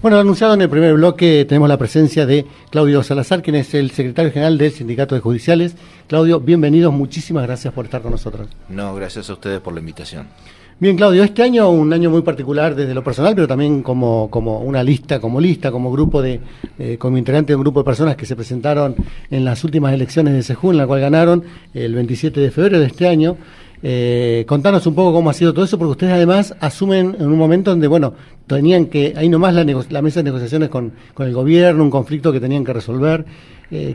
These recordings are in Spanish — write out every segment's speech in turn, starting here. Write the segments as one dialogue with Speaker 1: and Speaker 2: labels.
Speaker 1: Bueno, anunciado en el primer bloque, tenemos la presencia de Claudio Salazar, quien es el secretario general del Sindicato de Judiciales. Claudio, bienvenidos, muchísimas gracias por estar con nosotros.
Speaker 2: No, gracias a ustedes por la invitación.
Speaker 1: Bien, Claudio, este año un año muy particular desde lo personal, pero también como una lista, como grupo como integrante de un grupo de personas que se presentaron en las últimas elecciones de SEJU, en la cual ganaron el 27 de febrero de este año. Contanos un poco cómo ha sido todo eso, porque ustedes además asumen en un momento donde, bueno, tenían que, ahí nomás la mesa de negociaciones con el gobierno, un conflicto que tenían que resolver.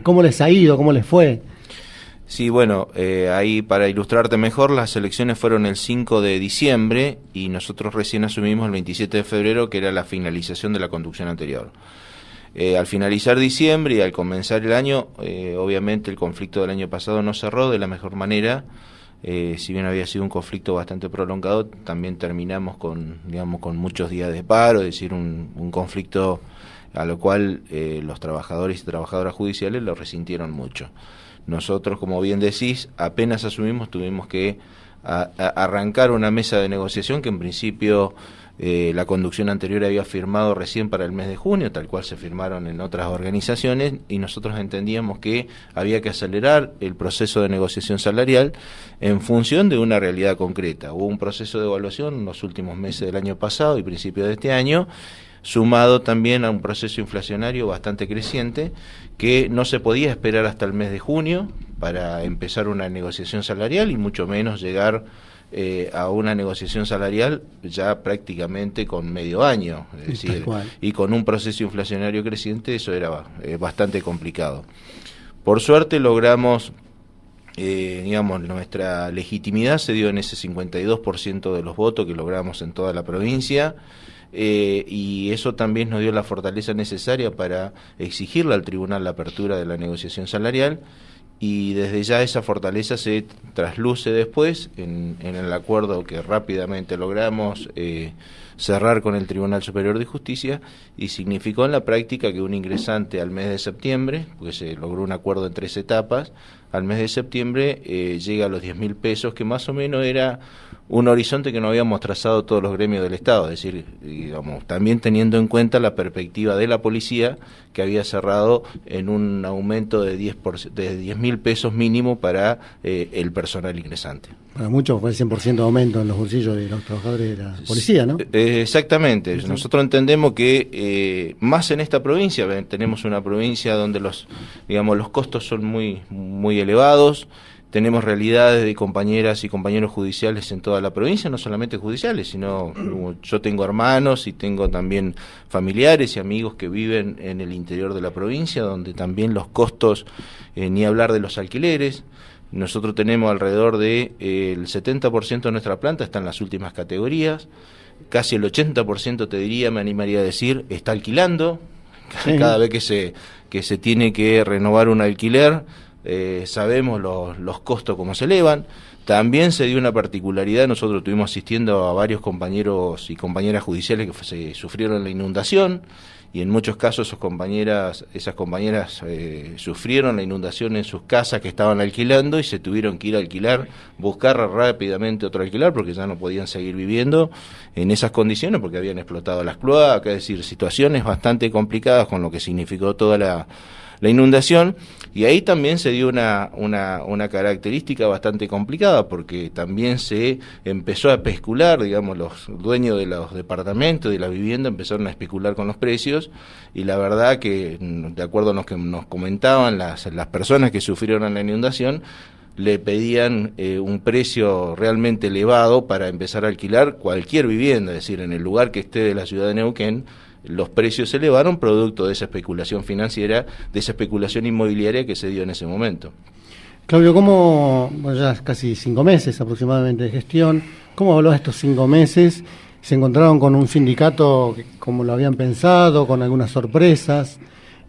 Speaker 1: ¿Cómo les ha ido? ¿Cómo les fue?
Speaker 2: Sí, bueno, ahí para ilustrarte mejor, las elecciones fueron el 5 de diciembre y nosotros recién asumimos el 27 de febrero, que era la finalización de la conducción anterior. Al finalizar diciembre y al comenzar el año, obviamente el conflicto del año pasado no cerró de la mejor manera. Si bien había sido un conflicto bastante prolongado, también terminamos con muchos días de paro, es decir, un conflicto a lo cual los trabajadores y trabajadoras judiciales lo resintieron mucho. Nosotros, como bien decís, apenas asumimos, tuvimos que arrancar una mesa de negociación que en principio la conducción anterior había firmado recién para el mes de junio, tal cual se firmaron en otras organizaciones, y nosotros entendíamos que había que acelerar el proceso de negociación salarial en función de una realidad concreta. Hubo un proceso de evaluación en los últimos meses del año pasado y principios de este año, sumado también a un proceso inflacionario bastante creciente, que no se podía esperar hasta el mes de junio para empezar una negociación salarial y mucho menos llegar a una negociación salarial ya prácticamente con medio año, es decir, y con un proceso inflacionario creciente, eso era bastante complicado. Por suerte logramos, nuestra legitimidad se dio en ese 52% de los votos que logramos en toda la provincia, y eso también nos dio la fortaleza necesaria para exigirle al tribunal la apertura de la negociación salarial, y desde ya esa fortaleza se trasluce después en el acuerdo que rápidamente logramos cerrar con el Tribunal Superior de Justicia, y significó en la práctica que un ingresante al mes de septiembre, porque se logró un acuerdo en 3 etapas, al mes de septiembre llega a los 10.000 pesos, que más o menos era un horizonte que no habíamos trazado todos los gremios del Estado, es decir, también teniendo en cuenta la perspectiva de la policía, que había cerrado en un aumento de 10.000 pesos mínimo para el personal ingresante.
Speaker 1: Para muchos fue el 100% de aumento en los bolsillos de los trabajadores de la policía, ¿no?
Speaker 2: Exactamente. Sí. Nosotros entendemos que más en esta provincia, tenemos una provincia donde los costos son muy elevados. Tenemos realidades de compañeras y compañeros judiciales en toda la provincia, no solamente judiciales, sino yo tengo hermanos y tengo también familiares y amigos que viven en el interior de la provincia, donde también los costos, ni hablar de los alquileres. Nosotros tenemos alrededor de el 70% de nuestra planta está en las últimas categorías, casi el 80% te diría, me animaría a decir, está alquilando. Sí. Cada vez que se tiene que renovar un alquiler, sabemos los costos cómo se elevan. También se dio una particularidad, nosotros estuvimos asistiendo a varios compañeros y compañeras judiciales que se sufrieron la inundación, y en muchos casos esas compañeras sufrieron la inundación en sus casas que estaban alquilando y se tuvieron que ir a alquilar, buscar rápidamente otro alquiler porque ya no podían seguir viviendo en esas condiciones porque habían explotado las cloacas, es decir, situaciones bastante complicadas con lo que significó toda la inundación. Y ahí también se dio una característica bastante complicada, porque también se empezó a especular, los dueños de los departamentos, de la vivienda, empezaron a especular con los precios, y la verdad que, de acuerdo a lo que nos comentaban las personas que sufrieron la inundación, le pedían un precio realmente elevado para empezar a alquilar cualquier vivienda, es decir, en el lugar que esté de la ciudad de Neuquén, los precios se elevaron producto de esa especulación financiera, de esa especulación inmobiliaria que se dio en ese momento.
Speaker 1: Claudio, ya casi 5 meses aproximadamente de gestión, ¿cómo evaluás estos 5 meses? ¿Se encontraron con un sindicato como lo habían pensado, con algunas sorpresas?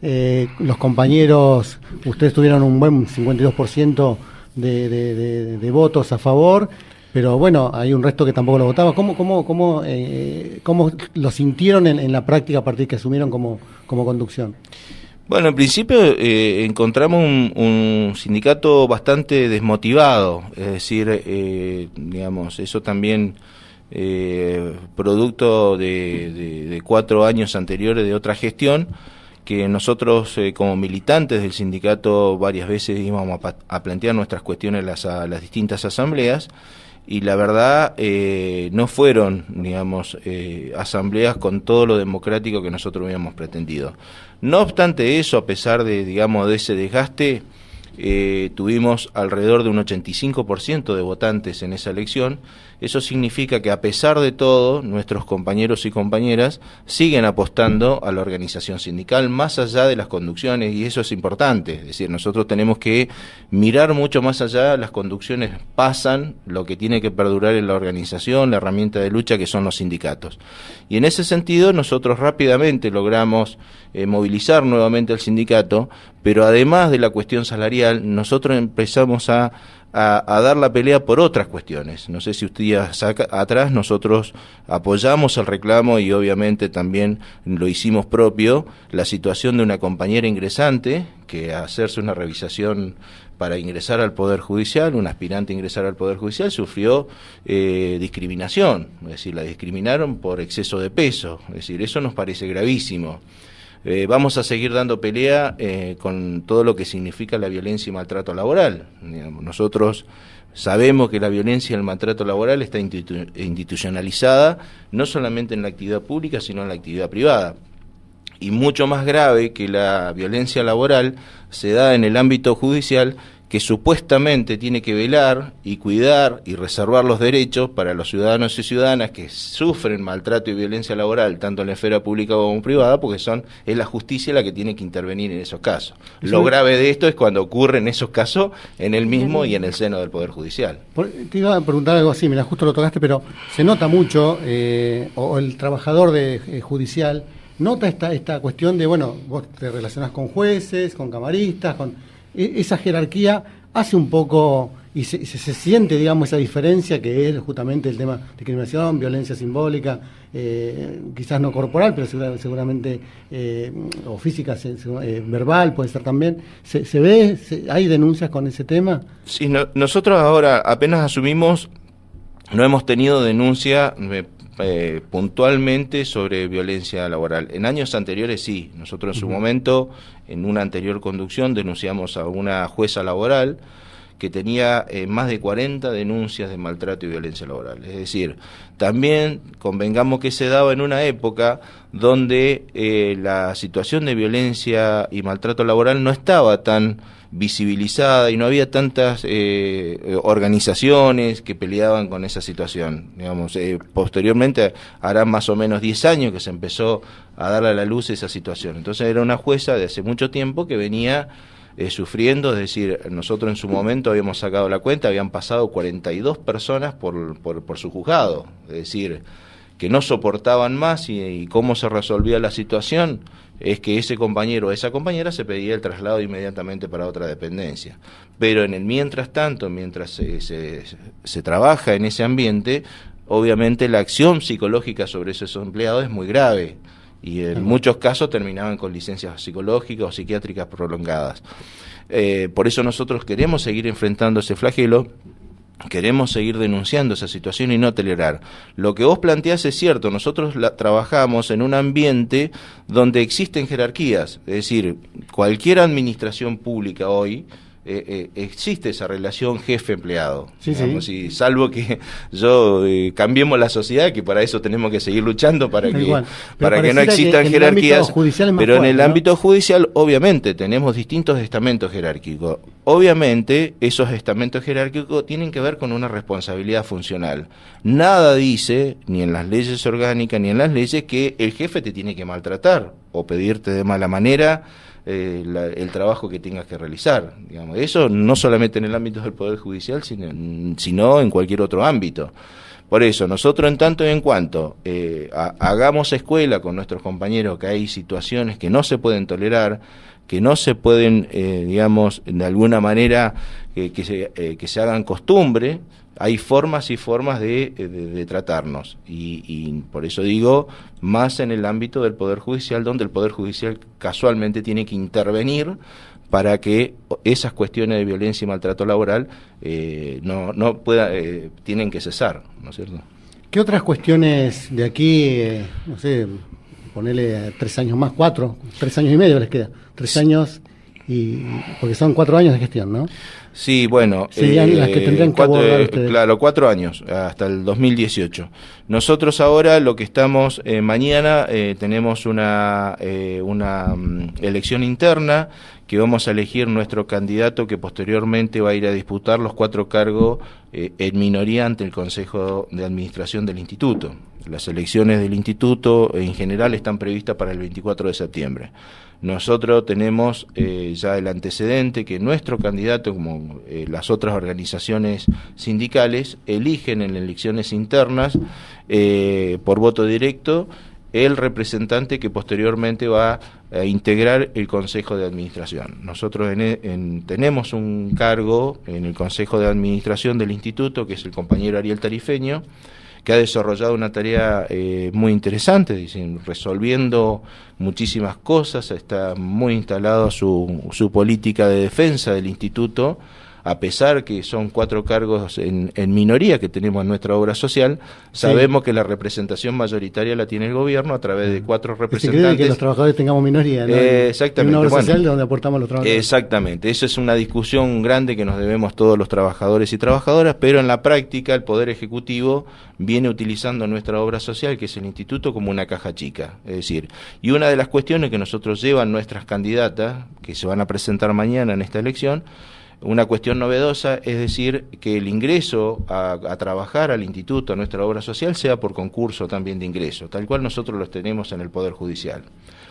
Speaker 1: Los compañeros, ustedes tuvieron un buen 52% de votos a favor, pero bueno, hay un resto que tampoco lo votaba. ¿Cómo lo sintieron en la práctica a partir que asumieron como conducción?
Speaker 2: Bueno, en principio encontramos un sindicato bastante desmotivado, es decir, eso también producto de 4 años anteriores de otra gestión, que nosotros como militantes del sindicato varias veces íbamos a plantear nuestras cuestiones a las distintas asambleas, y la verdad no fueron, digamos, asambleas con todo lo democrático que nosotros habíamos pretendido. No obstante eso, a pesar de, digamos, de ese desgaste, tuvimos alrededor de un 85% de votantes en esa elección. Eso significa que, a pesar de todo, nuestros compañeros y compañeras siguen apostando a la organización sindical más allá de las conducciones, y eso es importante. Es decir, nosotros tenemos que mirar mucho más allá. Las conducciones pasan, lo que tiene que perdurar es la organización, la herramienta de lucha que son los sindicatos. Y en ese sentido nosotros rápidamente logramos movilizar nuevamente al sindicato, pero además de la cuestión salarial, nosotros empezamos a dar la pelea por otras cuestiones. No sé si días atrás nosotros apoyamos el reclamo, y obviamente también lo hicimos propio, la situación de una compañera ingresante que, a hacerse una revisación para ingresar al Poder Judicial, un aspirante a ingresar al Poder Judicial, sufrió discriminación. Es decir, la discriminaron por exceso de peso. Es decir, eso nos parece gravísimo. Vamos a seguir dando pelea con todo lo que significa la violencia y maltrato laboral. Digamos, nosotros sabemos que la violencia y el maltrato laboral está institucionalizada no solamente en la actividad pública, sino en la actividad privada. Y mucho más grave que la violencia laboral se da en el ámbito judicial, que supuestamente tiene que velar y cuidar y reservar los derechos para los ciudadanos y ciudadanas que sufren maltrato y violencia laboral, tanto en la esfera pública como privada, porque es la justicia la que tiene que intervenir en esos casos. Lo grave de esto es cuando ocurren esos casos en el mismo y en el seno del Poder Judicial.
Speaker 1: Te iba a preguntar algo así, mira, justo lo tocaste, pero se nota mucho, o el trabajador judicial nota esta cuestión de, bueno, vos te relacionás con jueces, con camaristas, con esa jerarquía hace un poco, y se siente, digamos, esa diferencia que es justamente el tema de discriminación, violencia simbólica, quizás no corporal, pero seguramente o física, verbal puede ser también. ¿Se ve, hay denuncias con ese tema?
Speaker 2: Sí, nosotros ahora apenas asumimos, no hemos tenido denuncia puntualmente sobre violencia laboral. En años anteriores sí, nosotros en su momento, en una anterior conducción, denunciamos a una jueza laboral que tenía más de 40 denuncias de maltrato y violencia laboral. Es decir, también convengamos que se daba en una época donde la situación de violencia y maltrato laboral no estaba tan visibilizada y no había tantas organizaciones que peleaban con esa situación. Digamos, posteriormente harán más o menos 10 años que se empezó a dar a la luz esa situación. Entonces era una jueza de hace mucho tiempo que venía sufriendo. Es decir, nosotros en su momento habíamos sacado la cuenta, habían pasado 42 personas por su juzgado. Es decir, que no soportaban más, y cómo se resolvía la situación es que ese compañero o esa compañera se pedía el traslado inmediatamente para otra dependencia. Pero en el mientras tanto, mientras se trabaja en ese ambiente, obviamente la acción psicológica sobre esos empleados es muy grave, y en muchos casos terminaban con licencias psicológicas o psiquiátricas prolongadas. Por eso nosotros queremos seguir enfrentando ese flagelo, queremos seguir denunciando esa situación y no tolerar. Lo que vos planteás es cierto, nosotros trabajamos en un ambiente donde existen jerarquías, es decir, cualquier administración pública hoy existe esa relación jefe-empleado.
Speaker 1: Sí,
Speaker 2: digamos,
Speaker 1: sí.
Speaker 2: y salvo que cambiemos la sociedad, que para eso tenemos que seguir luchando para que no existan jerarquías, pero en el ámbito judicial obviamente tenemos distintos estamentos jerárquicos. Obviamente esos estamentos jerárquicos tienen que ver con una responsabilidad funcional. Nada dice, ni en las leyes orgánicas ni en las leyes, que el jefe te tiene que maltratar o pedirte de mala manera el trabajo que tengas que realizar. Digamos, eso no solamente en el ámbito del Poder Judicial, sino en cualquier otro ámbito. Por eso, nosotros en tanto y en cuanto hagamos escuela con nuestros compañeros que hay situaciones que no se pueden tolerar, que no se pueden, digamos, de alguna manera que se hagan costumbre, hay formas y formas de tratarnos, y por eso digo, más en el ámbito del Poder Judicial, donde el Poder Judicial casualmente tiene que intervenir para que esas cuestiones de violencia y maltrato laboral tienen que cesar, ¿no es cierto?
Speaker 1: ¿Qué otras cuestiones de aquí, no sé, ponele 3 años más, 4, 3 años y medio les queda? 3 años, porque son 4 años de gestión, ¿no?
Speaker 2: Sí, bueno,
Speaker 1: serían las que tendrían que abordar ustedes.
Speaker 2: Claro, 4 años, hasta el 2018. Nosotros ahora lo que estamos, mañana tenemos una elección interna que vamos a elegir nuestro candidato que posteriormente va a ir a disputar los 4 cargos en minoría ante el Consejo de Administración del Instituto. Las elecciones del Instituto en general están previstas para el 24 de septiembre. Nosotros tenemos ya el antecedente que nuestro candidato, como las otras organizaciones sindicales, eligen en elecciones internas por voto directo el representante que posteriormente va a integrar el Consejo de Administración. Nosotros tenemos un cargo en el Consejo de Administración del Instituto, que es el compañero Ariel Tarifeño, que ha desarrollado una tarea muy interesante, resolviendo muchísimas cosas, está muy instalado su política de defensa del Instituto, a pesar que son 4 cargos en minoría que tenemos en nuestra obra social, sabemos que la representación mayoritaria la tiene el gobierno a través de 4 representantes. Es increíble
Speaker 1: que los trabajadores tengamos minoría, ¿no?
Speaker 2: Exactamente.
Speaker 1: En una obra social donde aportamos los trabajadores.
Speaker 2: Exactamente, esa es una discusión grande que nos debemos todos los trabajadores y trabajadoras, pero en la práctica el Poder Ejecutivo viene utilizando nuestra obra social, que es el Instituto, como una caja chica. Es decir, y una de las cuestiones que nosotros llevan nuestras candidatas, que se van a presentar mañana en esta elección, una cuestión novedosa, es decir, que el ingreso a trabajar al instituto, a nuestra obra social, sea por concurso también de ingreso, tal cual nosotros los tenemos en el Poder Judicial.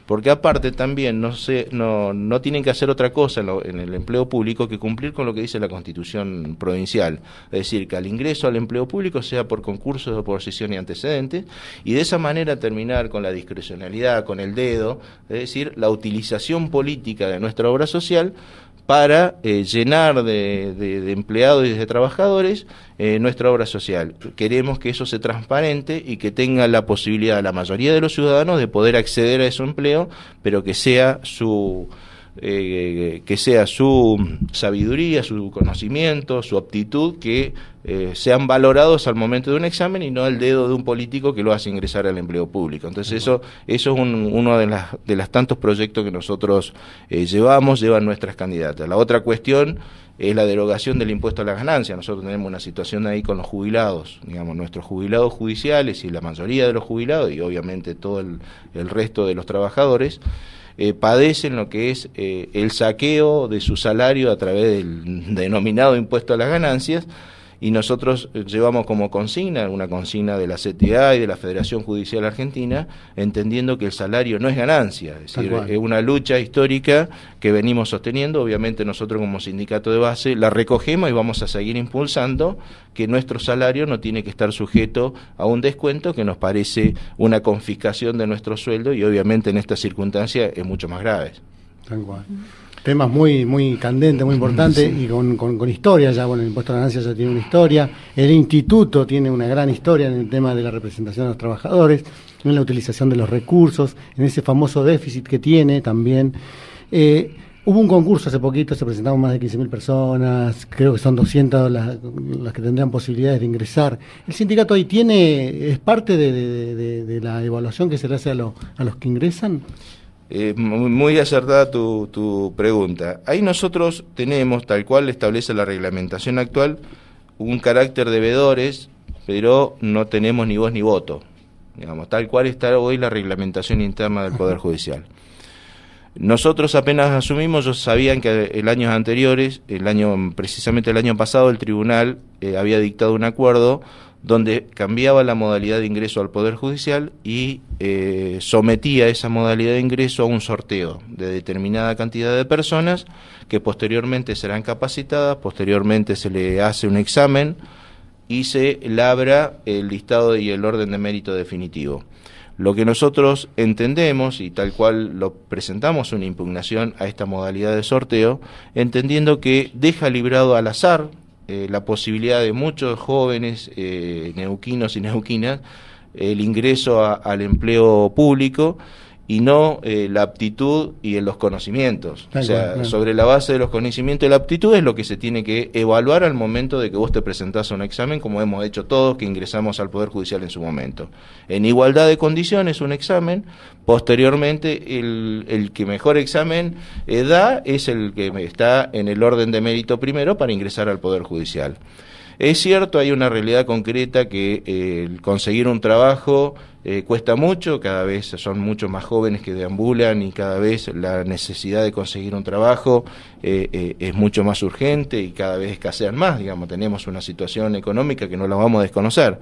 Speaker 2: Porque aparte también no tienen que hacer otra cosa en el empleo público que cumplir con lo que dice la Constitución provincial. Es decir, que al ingreso al empleo público sea por concurso de oposición y antecedentes, y de esa manera terminar con la discrecionalidad, con el dedo, es decir, la utilización política de nuestra obra social para llenar de empleados y de trabajadores nuestra obra social. Queremos que eso sea transparente y que tenga la posibilidad la mayoría de los ciudadanos de poder acceder a ese empleo, pero que sea su sabiduría, su conocimiento, su aptitud, que sean valorados al momento de un examen y no el dedo de un político que lo hace ingresar al empleo público. Entonces eso es uno de los tantos proyectos que nosotros llevan nuestras candidatas. La otra cuestión es la derogación del impuesto a las ganancias. Nosotros tenemos una situación ahí con los jubilados, digamos, nuestros jubilados judiciales y la mayoría de los jubilados, y obviamente todo el resto de los trabajadores, padecen lo que es el saqueo de su salario a través del denominado impuesto a las ganancias, y nosotros llevamos como consigna, una consigna de la CTA y de la Federación Judicial Argentina, entendiendo que el salario no es ganancia, es decir, es una lucha histórica que venimos sosteniendo. Obviamente nosotros como sindicato de base la recogemos y vamos a seguir impulsando que nuestro salario no tiene que estar sujeto a un descuento, que nos parece una confiscación de nuestro sueldo, y obviamente en estas circunstancias es mucho más grave.
Speaker 1: Tal cual. Temas muy candentes, muy importantes, sí. Y con historia ya. Bueno, el impuesto a la ganancia ya tiene una historia, el instituto tiene una gran historia en el tema de la representación de los trabajadores, en la utilización de los recursos, en ese famoso déficit que tiene también. Hubo un concurso hace poquito, se presentaron más de 15.000 personas, creo que son 200 las que tendrían posibilidades de ingresar. ¿El sindicato ahí es parte de la evaluación que se le hace a los que ingresan?
Speaker 2: Muy acertada tu pregunta. Ahí nosotros tenemos, tal cual establece la reglamentación actual, un carácter de veedores, pero no tenemos ni voz ni voto, digamos, tal cual está hoy la reglamentación interna del Poder Judicial. Nosotros apenas asumimos, yo sabían que en años anteriores, precisamente el año pasado, el tribunal había dictado un acuerdo donde cambiaba la modalidad de ingreso al Poder Judicial y sometía esa modalidad de ingreso a un sorteo de determinada cantidad de personas que posteriormente serán capacitadas, posteriormente se le hace un examen y se labra el listado y el orden de mérito definitivo. Lo que nosotros entendemos, y tal cual lo presentamos una impugnación a esta modalidad de sorteo, entendiendo que deja librado al azar la posibilidad de muchos jóvenes neuquinos y neuquinas el ingreso al empleo público, y no la aptitud y los conocimientos.
Speaker 1: Claro,
Speaker 2: o sea,
Speaker 1: claro.
Speaker 2: sobre la base de los conocimientos y la aptitud es lo que se tiene que evaluar al momento de que vos te presentás a un examen, como hemos hecho todos que ingresamos al Poder Judicial en su momento. En igualdad de condiciones, un examen, posteriormente el que mejor examen da es el que está en el orden de mérito primero para ingresar al Poder Judicial. Es cierto, hay una realidad concreta que conseguir un trabajo cuesta mucho, cada vez son muchos más jóvenes que deambulan y cada vez la necesidad de conseguir un trabajo es mucho más urgente y cada vez escasean más, digamos, tenemos una situación económica que no la vamos a desconocer.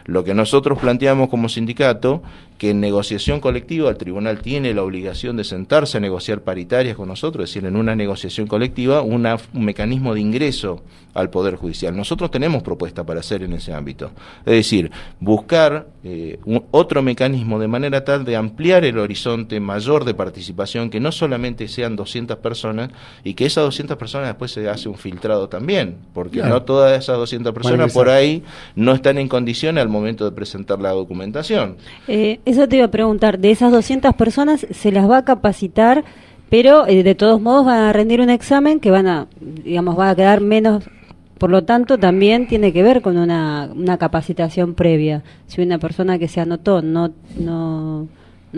Speaker 2: Lo que nosotros planteamos como sindicato, que en negociación colectiva el tribunal tiene la obligación de sentarse a negociar paritarias con nosotros, es decir, en una negociación colectiva, un mecanismo de ingreso al Poder Judicial. Nosotros tenemos propuesta para hacer en ese ámbito, es decir, buscar otro mecanismo de manera tal de ampliar el horizonte mayor de participación, que no solamente sean 200 personas y que esas 200 personas después se hace un filtrado también, porque
Speaker 1: claro,
Speaker 2: no todas esas 200 personas
Speaker 1: bueno,
Speaker 2: por ahí no están en condiciones al momento de presentar la documentación.
Speaker 3: Eso te iba a preguntar, de esas 200 personas se las va a capacitar, pero de todos modos van a rendir un examen que va a quedar menos. Por lo tanto, también tiene que ver con una capacitación previa. Si una persona que se anotó no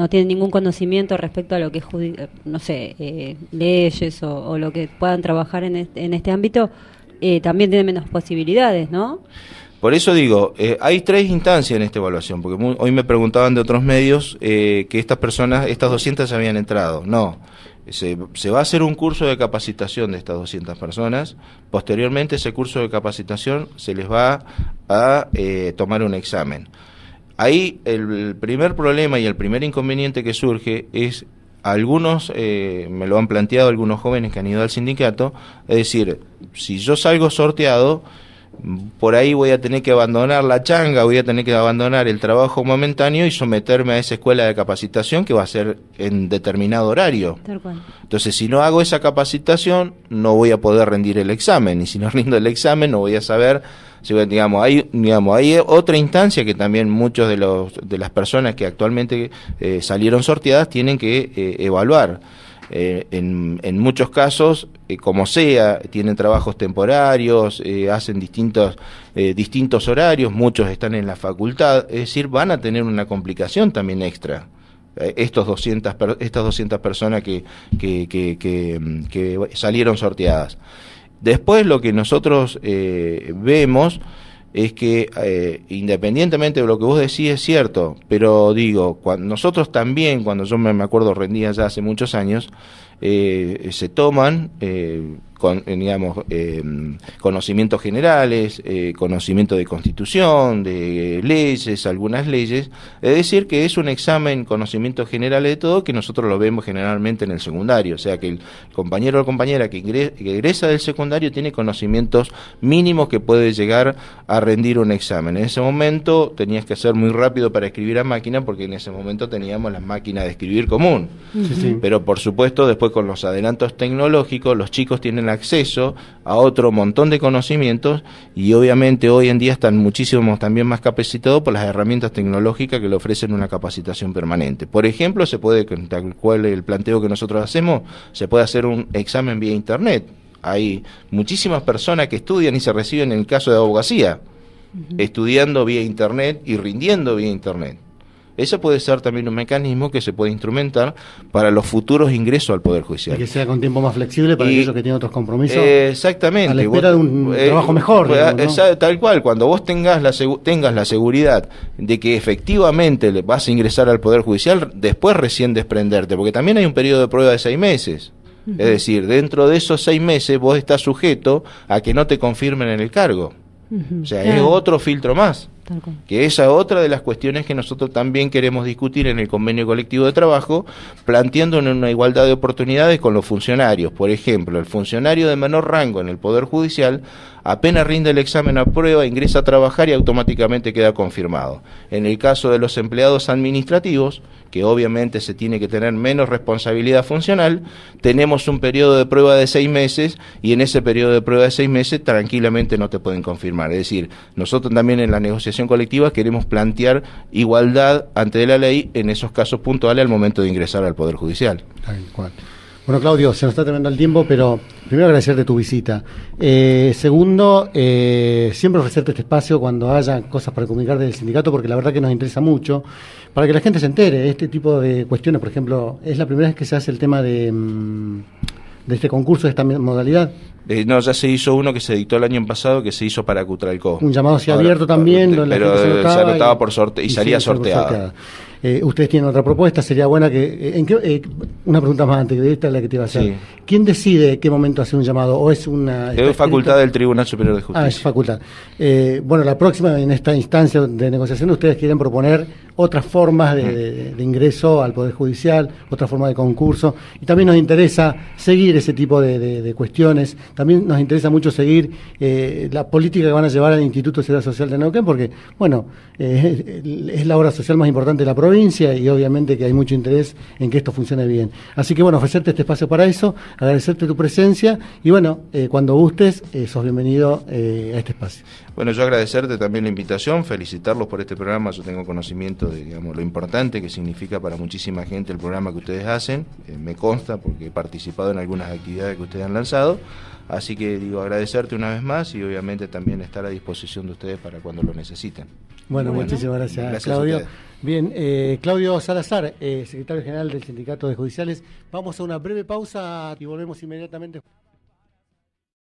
Speaker 3: tiene ningún conocimiento respecto a lo que es, leyes o lo que puedan trabajar en este ámbito, también tiene menos posibilidades, ¿no?
Speaker 2: Por eso digo, hay 3 instancias en esta evaluación, porque hoy me preguntaban de otros medios que estas 200 ya habían entrado. No. Se va a hacer un curso de capacitación de estas 200 personas, posteriormente ese curso de capacitación se les va a tomar un examen. Ahí el primer problema y el primer inconveniente que surge es, algunos, me lo han planteado algunos jóvenes que han ido al sindicato, es decir, si yo salgo sorteado, por ahí voy a tener que abandonar la changa, voy a tener que abandonar el trabajo momentáneo y someterme a esa escuela de capacitación que va a ser en determinado horario.
Speaker 3: Tal cual.
Speaker 2: Entonces, si no hago esa capacitación, no voy a poder rendir el examen, y si no rindo el examen, no voy a saber, hay otra instancia que también muchos de las personas que actualmente salieron sorteadas tienen que evaluar. En muchos casos, como sea, tienen trabajos temporarios, hacen distintos horarios, muchos están en la facultad, es decir, van a tener una complicación también extra. Estas 200 personas que salieron sorteadas. Después lo que nosotros vemos es que independientemente de lo que vos decís es cierto, pero digo, nosotros también, cuando yo me acuerdo rendía ya hace muchos años, se toman conocimientos generales, conocimiento de constitución, de leyes, algunas leyes, es decir, que es un examen, conocimientos generales de todo, que nosotros lo vemos generalmente en el secundario, o sea que el compañero o compañera que egresa del secundario tiene conocimientos mínimos que puede llegar a rendir un examen. En ese momento tenías que ser muy rápido para escribir a máquina, porque en ese momento teníamos las máquinas de escribir común,
Speaker 1: sí.
Speaker 2: Pero por supuesto después con los adelantos tecnológicos los chicos tienen acceso a otro montón de conocimientos y obviamente hoy en día están muchísimos también más capacitados por las herramientas tecnológicas que le ofrecen una capacitación permanente. Por ejemplo, tal cual el planteo que nosotros hacemos, se puede hacer un examen vía internet. Hay muchísimas personas que estudian y se reciben en el caso de abogacía, estudiando vía internet y rindiendo vía internet. Ese puede ser también un mecanismo que se puede instrumentar para los futuros ingresos al Poder Judicial.
Speaker 1: Y que sea con tiempo más flexible para aquellos que tienen otros compromisos.
Speaker 2: Exactamente.
Speaker 1: A la espera de un trabajo mejor. Digamos, ¿no?
Speaker 2: Tal cual, cuando vos tengas la seguridad de que efectivamente vas a ingresar al Poder Judicial, después recién desprenderte, porque también hay un periodo de prueba de 6 meses. Es decir, dentro de esos 6 meses vos estás sujeto a que no te confirmen en el cargo. O sea, es otro filtro más. Que esa es otra de las cuestiones que nosotros también queremos discutir en el convenio colectivo de trabajo, planteando una igualdad de oportunidades con los funcionarios. Por ejemplo, el funcionario de menor rango en el Poder Judicial apenas rinde el examen a prueba, ingresa a trabajar y automáticamente queda confirmado. En el caso de los empleados administrativos, que obviamente se tiene que tener menos responsabilidad funcional, tenemos un periodo de prueba de 6 meses y en ese periodo de prueba de 6 meses tranquilamente no te pueden confirmar. Es decir, nosotros también en la negociación colectiva queremos plantear igualdad ante la ley en esos casos puntuales al momento de ingresar al Poder Judicial.
Speaker 1: Tal cual. Bueno, Claudio, se nos está terminando el tiempo, pero primero agradecerte tu visita. Segundo, siempre ofrecerte este espacio cuando haya cosas para comunicar del sindicato, porque la verdad que nos interesa mucho, para que la gente se entere. Este tipo de cuestiones, por ejemplo, es la primera vez que se hace el tema de este concurso, de esta modalidad.
Speaker 2: No, ya se hizo uno que se dictó el año pasado, que se hizo para Cutralcó.
Speaker 1: Un llamado hacia abierto también, donde
Speaker 2: pero
Speaker 1: la gente
Speaker 2: se anotaba por sorteo y salía sorteada.
Speaker 1: Ustedes tienen otra propuesta, sería buena que... una pregunta más antes, que esta es la que te iba a hacer.
Speaker 2: Sí.
Speaker 1: ¿Quién decide qué momento hacer un llamado? ¿O es una...?
Speaker 2: Es facultad del Tribunal Superior de Justicia.
Speaker 1: Ah, es facultad. Bueno, la próxima, en esta instancia de negociación, ustedes quieren proponer otras formas de ingreso al Poder Judicial, otra forma de concurso, y también nos interesa seguir ese tipo de cuestiones. También nos interesa mucho seguir la política que van a llevar al Instituto de Seguridad Social de Neuquén, porque, bueno, es la obra social más importante de la provincia y obviamente que hay mucho interés en que esto funcione bien. Así que, bueno, ofrecerte este espacio para eso, agradecerte tu presencia y, bueno, cuando gustes, sos bienvenido a este espacio.
Speaker 2: Bueno, yo agradecerte también la invitación, felicitarlos por este programa. Yo tengo conocimiento de, digamos, lo importante que significa para muchísima gente el programa que ustedes hacen. Me consta porque he participado en algunas actividades que ustedes han lanzado. Así que digo, agradecerte una vez más y obviamente también estar a disposición de ustedes para cuando lo necesiten.
Speaker 1: Bueno, muchísimas gracias Claudio. Bien, Claudio Salazar, secretario general del Sindicato de Judiciales. Vamos a una breve pausa y volvemos inmediatamente.